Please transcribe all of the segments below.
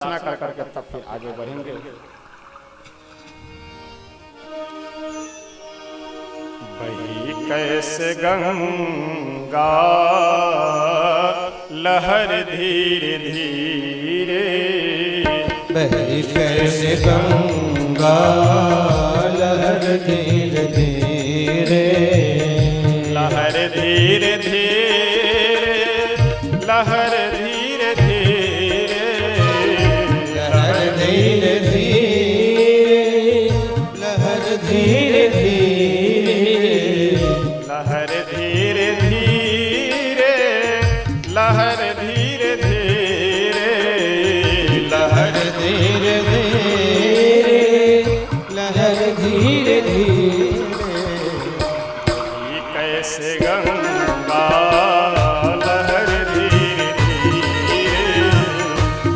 प्रार्थना कर करके तब फिर आगे बढ़ेंगे। बही कैसे गंगा लहर धीरे धीरे, बही कैसे गंगा लहर धीरे धीरे, लहर धीरे धीरे, लहर धीरे धीरे, लहर धीरे धीरे, लहर धीरे धीरे, लहर धीरे धीरे, लहर धीरे धीरे, लहर धीरे धीरे, लहर धीरे धीरे, कैसे गंगा लहर धीरे धीरे,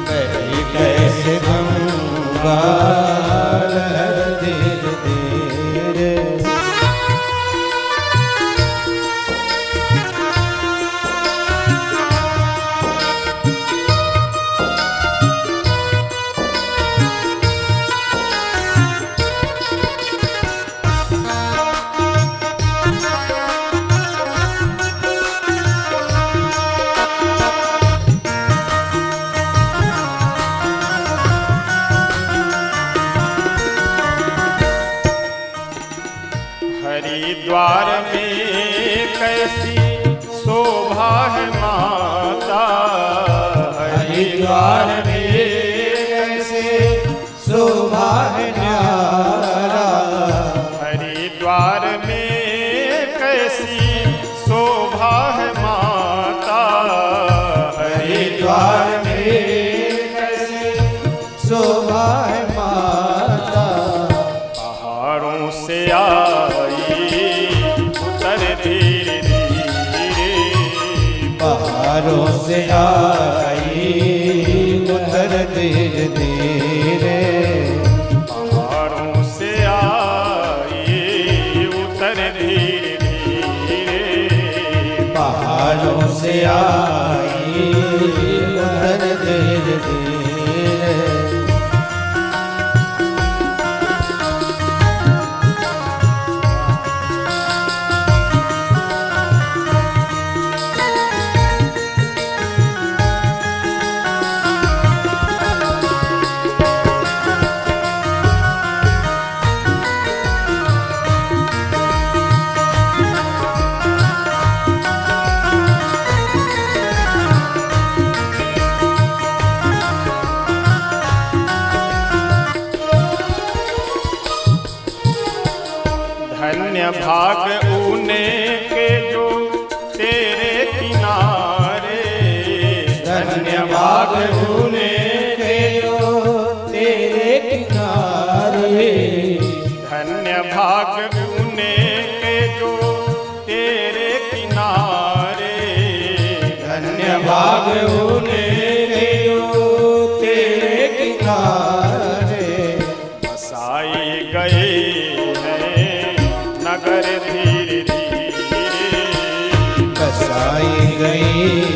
बही कैसे गंगा लहर धीरे धीरे। हरिद्वार में कैसी शोभा है माता, हरिद्वार में कैसे शोभा है न्यारा, हरिद्वार में कैसी शोभा है माता, हरिद्वार में कैसे शोभा है माता, पहाड़ों से आई उतर धीरे धीरे, पहाड़ों से आई उतर धीरे धीरे, पहाड़ों से आई उतर धीरे धीरे, पहाड़ों से आई उतर धीरे धीरे। धन्य भाग ऊने के जो तेरे किनारे, धन्य भाग ऊने के जो तेरे किनारे, धन्य भाग ऊने के जो तेरे किनारे, धन्य भाग ऊने के जो तेरे किनारे, बसाई गए हैं नगर धीरे धीरे, बसाई गई